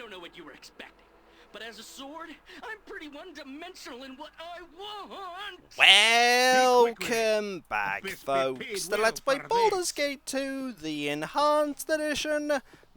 don't know what you were expecting, but as a sword, I'm pretty one-dimensional in what I want! Welcome back, folks, to Let's Play Baldur's Gate 2, the Enhanced Edition,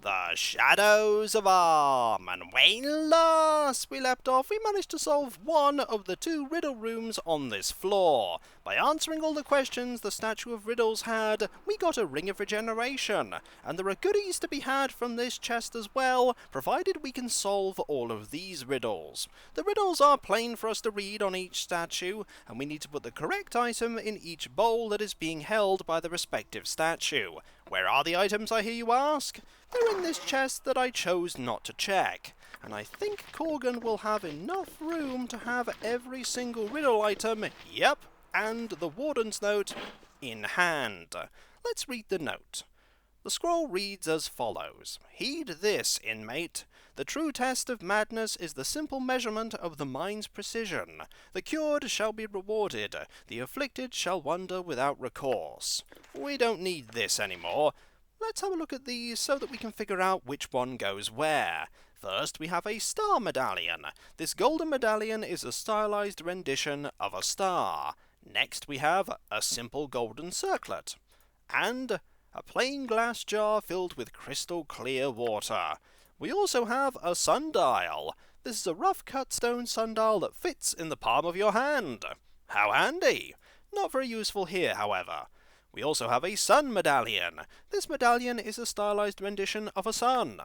The Shadows of Arm. And when last we left off, we managed to solve one of the two riddle rooms on this floor. By answering all the questions the Statue of Riddles had, we got a Ring of Regeneration, and there are goodies to be had from this chest as well, provided we can solve all of these riddles. The riddles are plain for us to read on each statue, and we need to put the correct item in each bowl that is being held by the respective statue. Where are the items, I hear you ask? They're in this chest that I chose not to check, and I think Corgan will have enough room to have every single riddle item, yep, and the Warden's note in hand. Let's read the note. The scroll reads as follows. Heed this, inmate. The true test of madness is the simple measurement of the mind's precision. The cured shall be rewarded. The afflicted shall wander without recourse. We don't need this anymore. Let's have a look at these so that we can figure out which one goes where. First, we have a star medallion. This golden medallion is a stylized rendition of a star. Next, we have a simple golden circlet. And a plain glass jar filled with crystal clear water. We also have a sundial. This is a rough cut stone sundial that fits in the palm of your hand. How handy! Not very useful here, however. We also have a sun medallion. This medallion is a stylized rendition of a sun.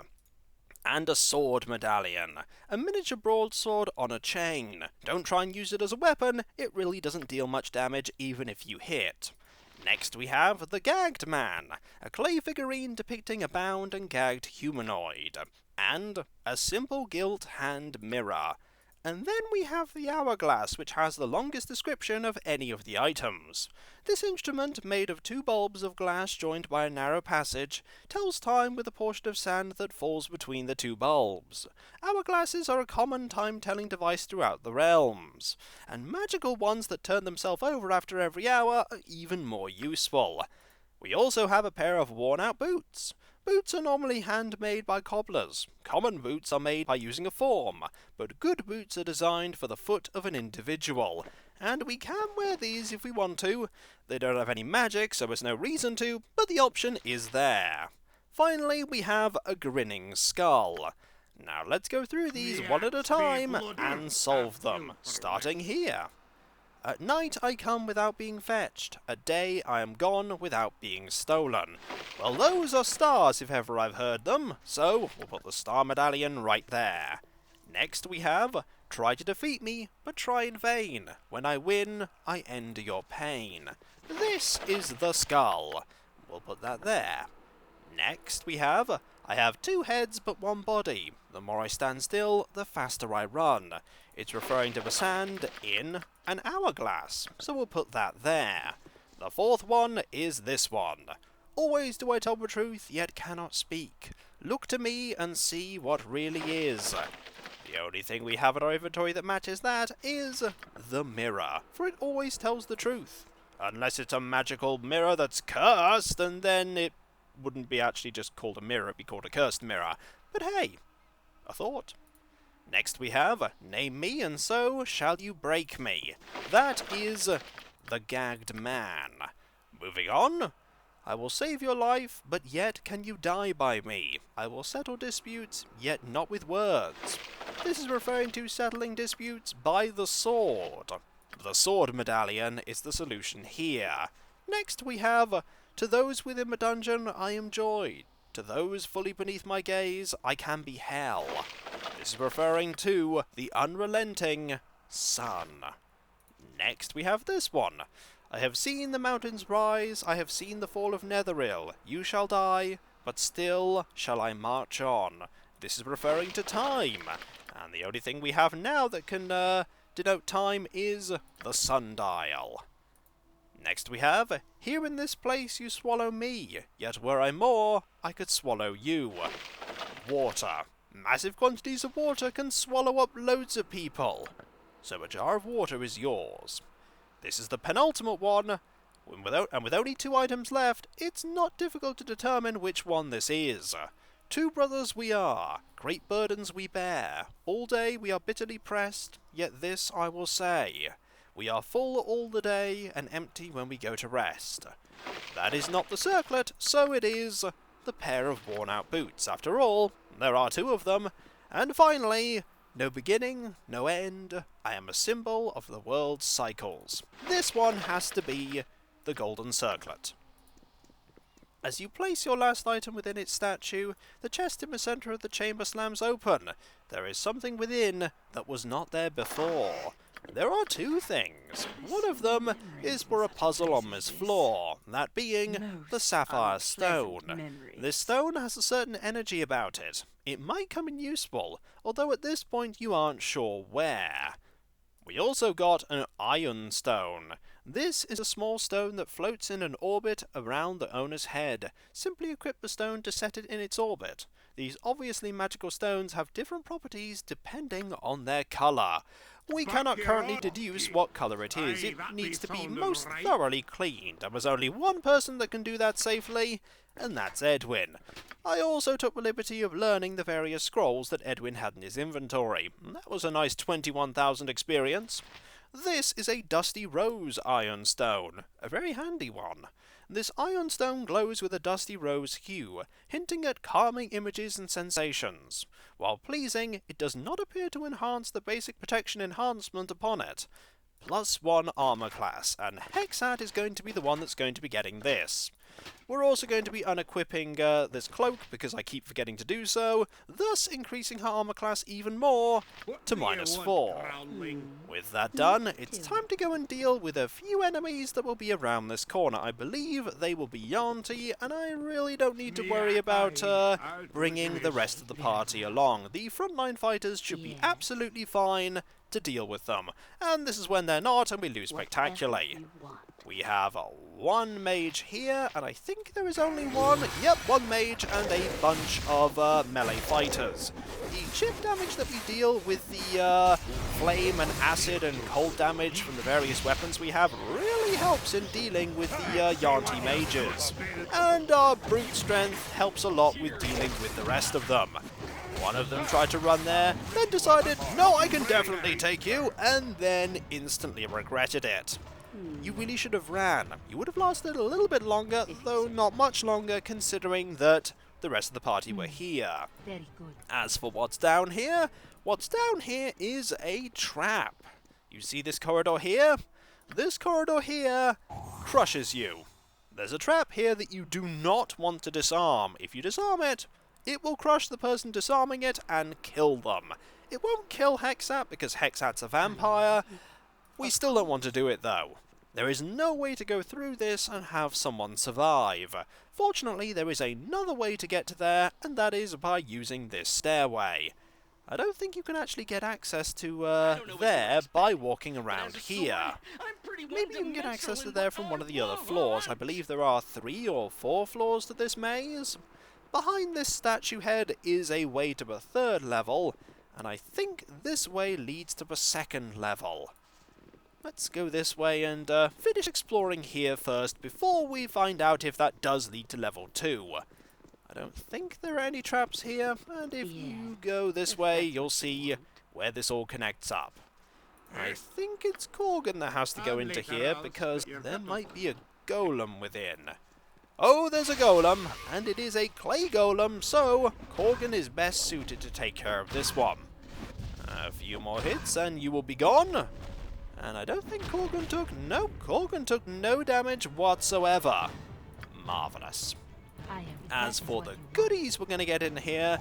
And a sword medallion. A miniature broadsword on a chain. Don't try and use it as a weapon, it really doesn't deal much damage even if you hit. Next we have the Gagged Man, a clay figurine depicting a bound and gagged humanoid. And a simple gilt hand mirror. And then we have the hourglass, which has the longest description of any of the items. This instrument, made of two bulbs of glass joined by a narrow passage, tells time with a portion of sand that falls between the two bulbs. Hourglasses are a common time-telling device throughout the realms, and magical ones that turn themselves over after every hour are even more useful. We also have a pair of worn-out boots. Boots are normally handmade by cobblers. Common boots are made by using a form, but good boots are designed for the foot of an individual. And we can wear these if we want to. They don't have any magic, so there's no reason to, but the option is there. Finally, we have a grinning skull. Now let's go through these one at a time and solve them, starting here. At night I come without being fetched. At day I am gone without being stolen. Well, those are stars if ever I've heard them, so we'll put the star medallion right there. Next we have, try to defeat me, but try in vain. When I win, I end your pain. This is the skull. We'll put that there. Next we have, I have two heads but one body. The more I stand still, the faster I run. It's referring to the sand in an hourglass, so we'll put that there. The fourth one is this one. Always do I tell the truth, yet cannot speak. Look to me and see what really is. The only thing we have in our inventory that matches that is the mirror, for it always tells the truth. Unless it's a magical mirror that's cursed, and then it wouldn't be actually just called a mirror, it'd be called a cursed mirror. But hey, a thought. Next we have, name me and so shall you break me. That is the Gagged Man. Moving on. I will save your life, but yet can you die by me? I will settle disputes, yet not with words. This is referring to settling disputes by the sword. The sword medallion is the solution here. Next we have, to those within the dungeon I am joy. To those fully beneath my gaze, I can be hell. This is referring to the unrelenting sun. Next we have this one. I have seen the mountains rise, I have seen the fall of Netheril. You shall die, but still shall I march on. This is referring to time. And the only thing we have now that can denote time is the sundial. Next we have, here in this place you swallow me, yet were I more, I could swallow you. Water. Massive quantities of water can swallow up loads of people. So a jar of water is yours. This is the penultimate one, and with only two items left, it's not difficult to determine which one this is. Two brothers we are, great burdens we bear. All day we are bitterly pressed, yet this I will say. We are full all the day, and empty when we go to rest. That is not the circlet, so it is the pair of worn-out boots. After all, there are two of them. And finally, no beginning, no end. I am a symbol of the world's cycles. This one has to be the golden circlet. As you place your last item within its statue, the chest in the centre of the chamber slams open. There is something within that was not there before. There are two things. One of them is for a puzzle on this floor, that being the sapphire stone. This stone has a certain energy about it. It might come in useful, although at this point you aren't sure where. We also got an iron stone. This is a small stone that floats in an orbit around the owner's head. Simply equip the stone to set it in its orbit. These obviously magical stones have different properties depending on their colour. We cannot currently deduce what colour it is. It needs to be most thoroughly cleaned, and there's only one person that can do that safely, and that's Edwin. I also took the liberty of learning the various scrolls that Edwin had in his inventory. That was a nice 21,000 experience. This is a dusty rose ironstone, a very handy one. This ironstone glows with a dusty rose hue, hinting at calming images and sensations. While pleasing, it does not appear to enhance the basic protection enhancement upon it. +1 armor class, and Hexat is going to be the one that's going to be getting this. We're also going to be unequipping this cloak, because I keep forgetting to do so, thus increasing her armor class even more to -4. With that done, it's time to go and deal with a few enemies that will be around this corner. I believe they will be yuan-ti, and I really don't need to worry about bringing the rest of the party along. The frontline fighters should be absolutely fine to deal with them, and this is when they're not and we lose spectacularly. We have one mage here, and I think there is only one. Yep, one mage and a bunch of melee fighters. The chip damage that we deal with the flame and acid and cold damage from the various weapons we have really helps in dealing with the yuan-ti mages. And our brute strength helps a lot with dealing with the rest of them. One of them tried to run there, then decided, no, I can definitely take you, and then instantly regretted it. You really should have ran. You would have lasted a little bit longer, though not much longer, considering that the rest of the party were here. Very good. As for what's down here is a trap. You see this corridor here? This corridor here crushes you. There's a trap here that you do not want to disarm. If you disarm it, it will crush the person disarming it and kill them. It won't kill Hexat because Hexat's a vampire. We still don't want to do it though. There is no way to go through this and have someone survive. Fortunately, there is another way to get to there, and that is by using this stairway. I don't think you can actually get access to there by walking around here. Maybe you can get access to there from one of the other floors. I believe there are 3 or 4 floors to this maze. Behind this statue head is a way to the 3rd level, and I think this way leads to the 2nd level. Let's go this way and finish exploring here first before we find out if that does lead to level 2. I don't think there are any traps here, and if you go this way, you'll see where this all connects up. I think it's Corgan that has to go into here, because there might be a golem within. Oh, there's a golem, and it is a clay golem, so Corgan is best suited to take care of this one. A few more hits and you will be gone. And I don't think Corgan took... Nope, Corgan took no damage whatsoever. Marvellous. As for the goodies we're going to get in here,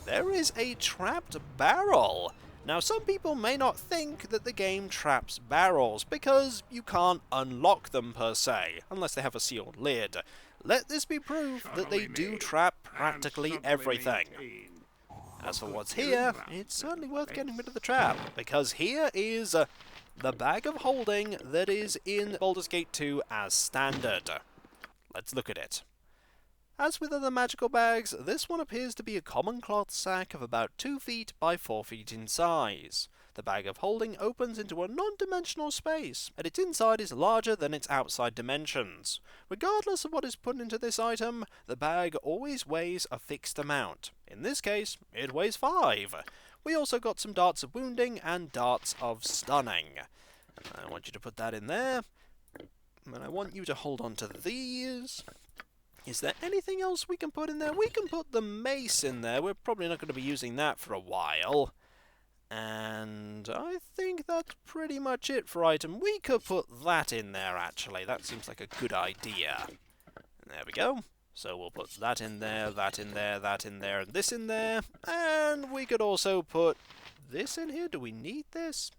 there is a trapped barrel. Now, some people may not think that the game traps barrels, because you can't unlock them per se, unless they have a sealed lid. Let this be proof that they do trap practically everything. As for what's here, it's certainly worth getting rid of the trap, because here is the bag of holding that is in Baldur's Gate 2 as standard. Let's look at it. As with other magical bags, this one appears to be a common cloth sack of about 2 feet by 4 feet in size. The bag of holding opens into a non-dimensional space, and its inside is larger than its outside dimensions. Regardless of what is put into this item, the bag always weighs a fixed amount. In this case, it weighs 5. We also got some darts of wounding and darts of stunning. I want you to put that in there, and I want you to hold on to these. Is there anything else we can put in there? We can put the mace in there. We're probably not going to be using that for a while. And I think that's pretty much it for item. We could put that in there, actually. That seems like a good idea. There we go. So we'll put that in there, that in there, that in there, and this in there. And we could also put this in here. Do we need this?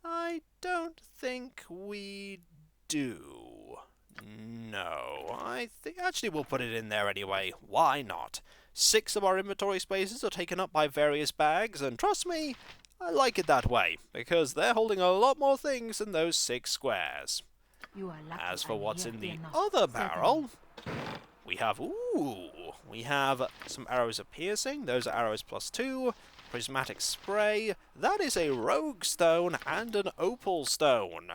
I don't think we do. No, I think actually we'll put it in there anyway. Why not? 6 of our inventory spaces are taken up by various bags, and trust me, I like it that way, because they're holding a lot more things than those 6 squares. As for what's in the other barrel, we have some arrows of piercing. Those are arrows +2. Prismatic spray. That is a rogue stone and an opal stone.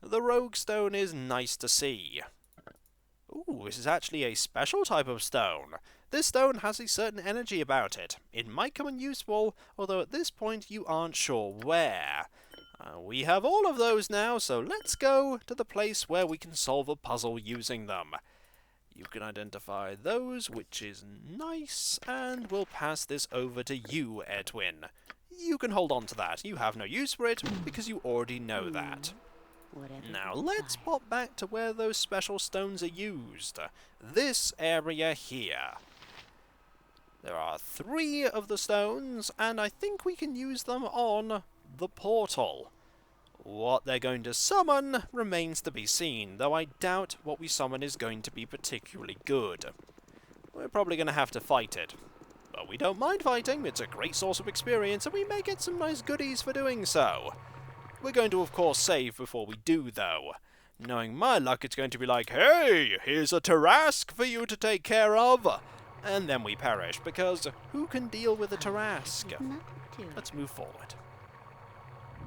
The rogue stone is nice to see. Ooh, this is actually a special type of stone. This stone has a certain energy about it. It might come in useful, although at this point you aren't sure where. We have all of those now, so let's go to the place where we can solve a puzzle using them. You can identify those, which is nice, and we'll pass this over to you, Edwin. You can hold on to that. You have no use for it, because you already know that. Now let's pop back to where those special stones are used. This area here. There are 3 of the stones, and I think we can use them on the portal. What they're going to summon remains to be seen, though I doubt what we summon is going to be particularly good. We're probably going to have to fight it. But we don't mind fighting, it's a great source of experience, and we may get some nice goodies for doing so. We're going to, of course, save before we do, though. Knowing my luck, it's going to be like, hey, here's a Tarrasque for you to take care of. And then we perish, because who can deal with a Tarrasque? Let's move forward.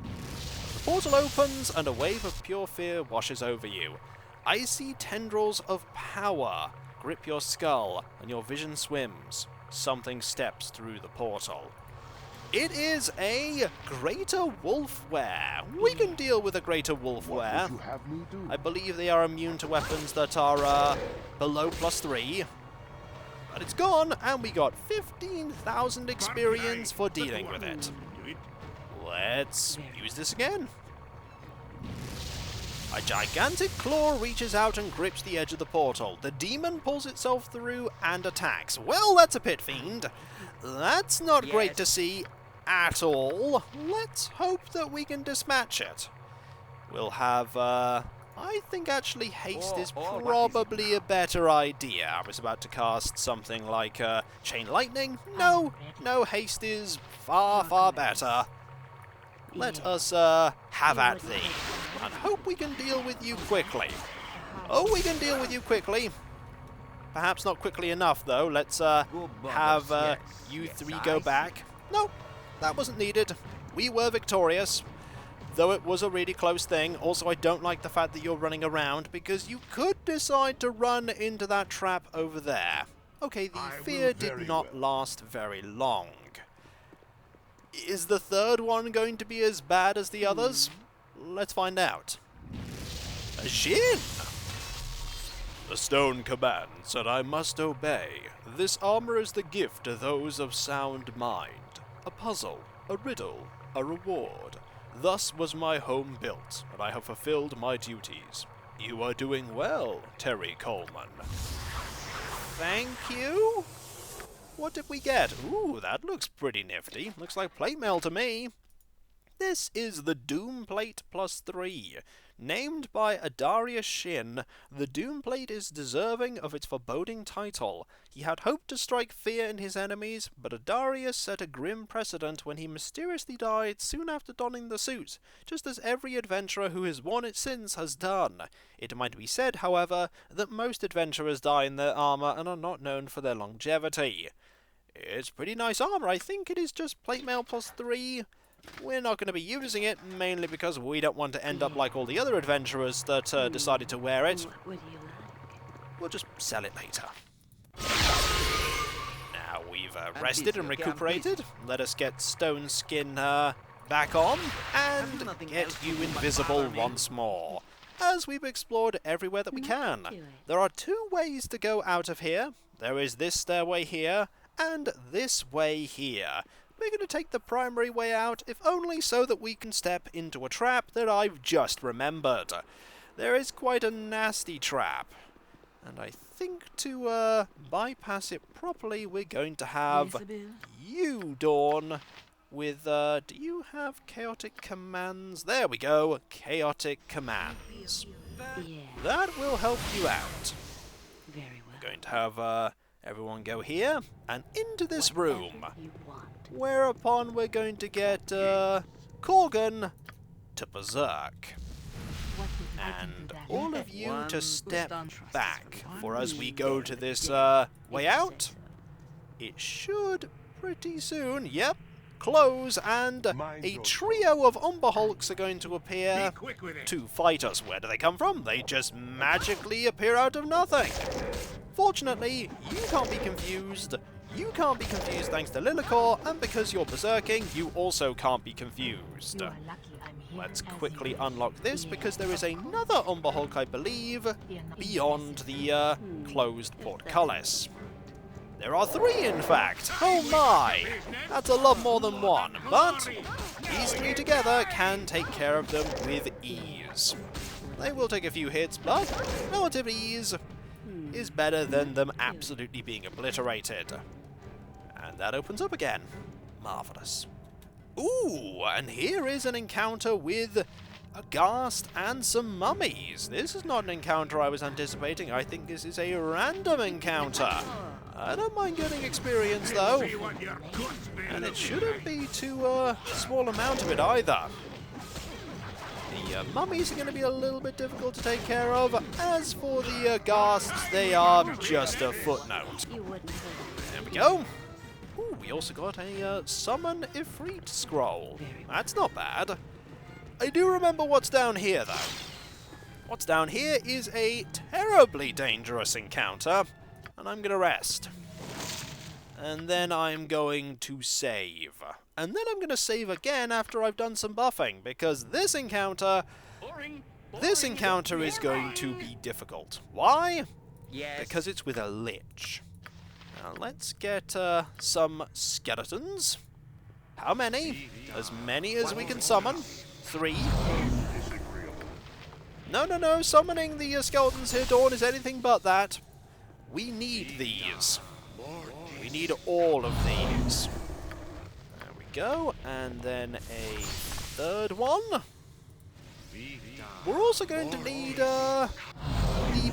The portal opens, and a wave of pure fear washes over you. Icy tendrils of power grip your skull, and your vision swims. Something steps through the portal. It is a Greater Wolfware. We can deal with a Greater Wolfware. I believe they are immune to weapons that are below +3. But it's gone, and we got 15,000 experience for dealing with it. Let's use this again. A gigantic claw reaches out and grips the edge of the portal. The demon pulls itself through and attacks. Well, that's a pit fiend. That's not great to see at all. Let's hope that we can dispatch it. We'll have, I think actually haste is probably a better idea. I was about to cast something like chain lightning. No, haste is far, far better. Let us have at thee, and hope we can deal with you quickly. Oh, we can deal with you quickly. Perhaps not quickly enough, though. Let's have you 3 go back. No, that wasn't needed. We were victorious, though it was a really close thing. Also, I don't like the fact that you're running around, because you could decide to run into that trap over there. Okay, the fear did not last very long. Is the third one going to be as bad as the others? Let's find out. A Jinn! The stone commands, and I must obey. This armor is the gift to those of sound mind. A puzzle, a riddle, a reward. Thus was my home built, and I have fulfilled my duties. You are doing well, Terry Coleman. Thank you? What did we get? Ooh, that looks pretty nifty. Looks like plate mail to me. This is the Doom Plate +3. Named by Adarius Shin, the Doom Plate is deserving of its foreboding title. He had hoped to strike fear in his enemies, but Adarius set a grim precedent when he mysteriously died soon after donning the suit, just as every adventurer who has worn it since has done. It might be said, however, that most adventurers die in their armor and are not known for their longevity. It's pretty nice armor. I think it is just plate mail +3. We're not going to be using it, mainly because we don't want to end up like all the other adventurers that decided to wear it. What would you like? We'll just sell it later. Now we've rested and recuperated. Let us get Stone Skin back on and get you invisible once more, as we've explored everywhere that we can. There are two ways to go out of here. There is this stairway here, and this way here. We're going to take the primary way out, if only so that we can step into a trap that I've just remembered. There is quite a nasty trap, and I think to bypass it properly, we're going to have you, Dawn, with, do you have chaotic commands? There we go, chaotic commands. Yeah. That will help you out. Very well. We're going to have everyone go here and into this room, Whatever you want. whereupon we're going to get Korgan to berserk. What would I can do And that. all of you to step Trust back, is for as we one go to this way out, it should pretty soon, yep, close, and a trio of Umber Hulks are going to appear to fight us. Where do they come from? They just magically appear out of nothing. Fortunately, you can't be confused. You can't be confused thanks to Lilikor, and because you're berserking, you also can't be confused. You are lucky I'm here Let's as quickly you unlock this, Yeah. because there is another Umber Hulk, I believe, beyond the closed portcullis. There are three, in fact. Oh my! That's a lot more than one, but these three together can take care of them with ease. They will take a few hits, but relative ease is better than them absolutely being obliterated. And that opens up again. Marvellous. Ooh, and here is an encounter with a ghast and some mummies. This is not an encounter I was anticipating. I think this is a random encounter. I don't mind getting experience though. And it shouldn't be too small amount of it either. The mummies are going to be a little bit difficult to take care of. As for the ghasts, they are just a footnote. You wouldn't hurt There we go. Ooh, we also got a Summon Ifrit scroll. That's not bad. I do remember what's down here, though. What's down here is a terribly dangerous encounter, and I'm going to rest. And then I'm going to save. And then I'm going to save again after I've done some buffing, because this encounter is going to be difficult. Why? Yes. Because it's with a lich. Now let's get some skeletons. How many? As many as we can summon. 3. No, summoning the skeletons here, Dawn, is anything but that. We need these. We need all of these. There we go, and then a third one. We're also going to need the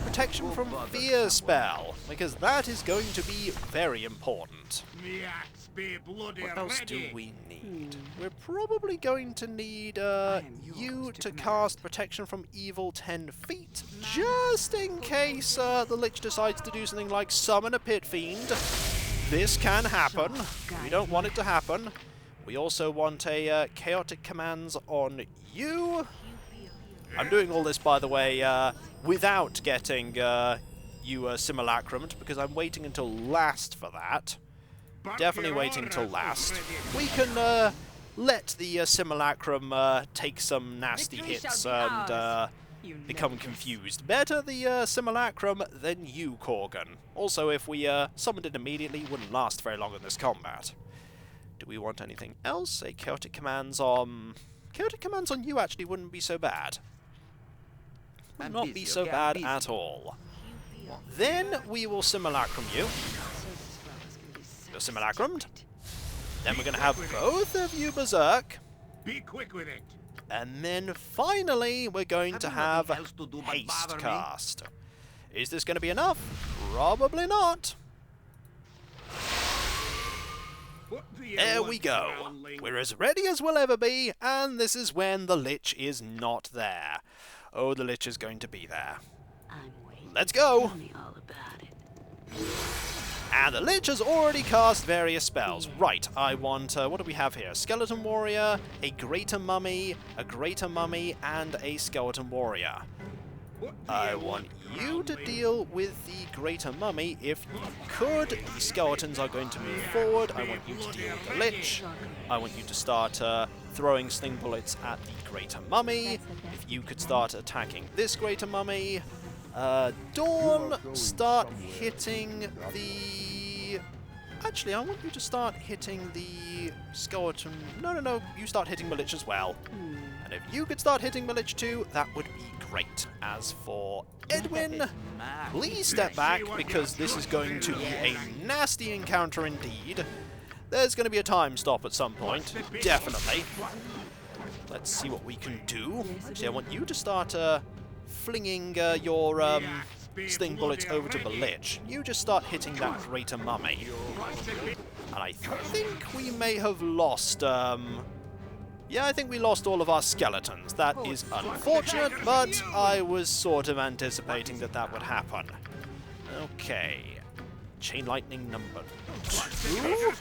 protection from fear spell, because that is going to be very important. What else do we need? We're probably going to need you to cast protection from evil 10 feet, just in case the lich decides to do something like summon a pit fiend. This can happen. We don't want it to happen. We also want a chaotic commands on you. I'm doing all this, by the way, without getting you simulacrumed, because I'm waiting until last for that. Definitely waiting until last. We can let the simulacrum take some nasty hits and become confused. Better the simulacrum than you, Korgan. Also, if we summoned it immediately, it wouldn't last very long in this combat. Do we want anything else? Say chaotic commands on... Chaotic commands on you actually wouldn't be so bad. Would not be so bad at all. Then we will simulacrum you. You're simulacrumed. Then we're going to have both of you berserk. Be quick with it. And then finally we're going to have haste cast. Is this going to be enough? Probably not. There we go. We're as ready as we'll ever be, and this is when the lich is not there. Oh, the lich is going to be there. I'm waiting. Let's go. Tell me all about it. And the Lich has already cast various spells. Right, I want, what do we have here? Skeleton Warrior, a Greater Mummy, and a Skeleton Warrior. I want you to deal with the Greater Mummy if you could. The skeletons are going to move forward. I want you to deal with the Lich. I want you to start throwing sling bullets at the Greater Mummy. If you could start attacking this Greater Mummy. Dawn, start hitting the... Actually, I want you to start hitting the skeleton... No, you start hitting the Lich as well. And if you could start hitting the Lich too, that would be great. As for Edwin, please step back, because this is going to be a nasty encounter indeed. There's going to be a time stop at some point, definitely. Let's see what we can do. Actually, I want you to start flinging your sling bullets over to the Lich. You just start hitting that Greater Mummy. And I think we may have lost, yeah, I think we lost all of our skeletons. That is unfortunate, but I was sort of anticipating that that would happen. Okay. Chain Lightning number 2.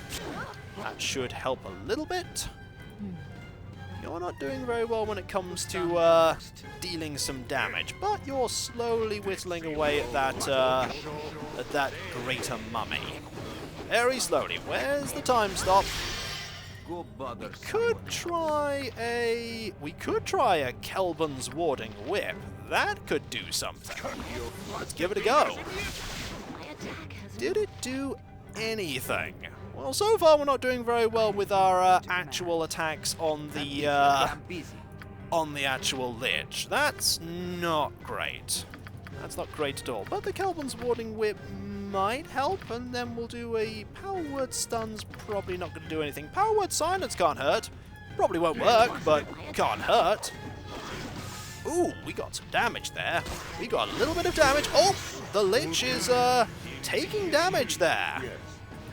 That should help a little bit. You're not doing very well when it comes to dealing some damage, but you're slowly whittling away at that Greater Mummy. Very slowly. Where's the time stop? We could try a Kelbin's Warding Whip. That could do something. Let's give it a go. Did it do anything? Well, so far we're not doing very well with our actual attacks on the actual Lich. That's not great. That's not great at all. But the Kelbin's Warding Whip might help, and then we'll do a Power Word Stun's probably not going to do anything. Power Word Silence can't hurt. Probably won't work, but can't hurt. Ooh, we got some damage there. We got a little bit of damage. Oh, the Lich is taking damage there.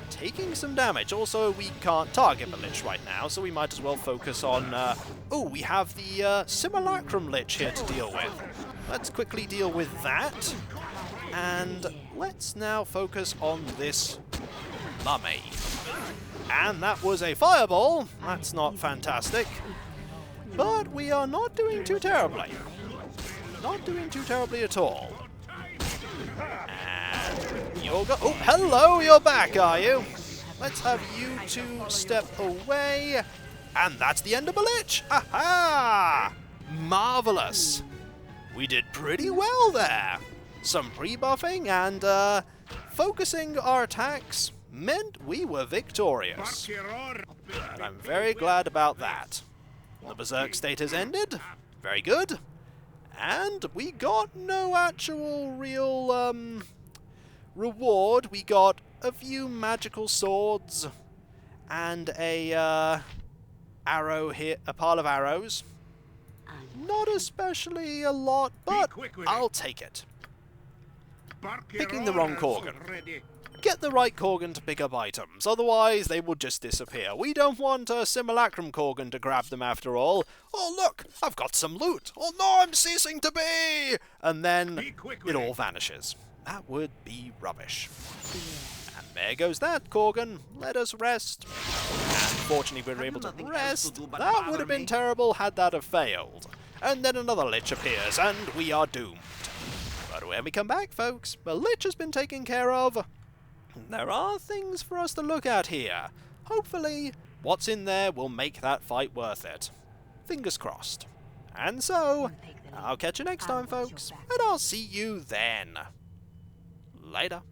Taking some damage. Also, we can't target the Lich right now, so we might as well focus on... oh, we have the Simulacrum Lich here to deal with. Let's quickly deal with that. And let's now focus on this mummy. And that was a fireball. That's not fantastic. But we are not doing too terribly. Not doing too terribly at all. And you'll go... Oh, hello, you're back, are you? Let's have you two step away. And that's the end of the Lich. Aha! Marvelous. We did pretty well there. Some pre-buffing and focusing our attacks meant we were victorious. And I'm very glad about that. The Berserk state has ended. Very good. And we got no actual real reward. We got a few magical swords and a arrow hit, a pile of arrows. Not especially a lot, but I'll take it. Picking the wrong Korgan. Get the right Korgan to pick up items, otherwise they will just disappear. We don't want a Simulacrum Korgan to grab them after all. Oh look, I've got some loot. Oh no, I'm ceasing to be! And then it all vanishes. That would be rubbish. And there goes that Korgan. Let us rest. And fortunately we were able to rest. That would have been terrible had that have failed. And then another Lich appears, and we are doomed. But when we come back, folks, the Lich has been taken care of. There are things for us to look at here. Hopefully, what's in there will make that fight worth it. Fingers crossed. And so, I'll catch you next time, folks, and I'll see you then. Later.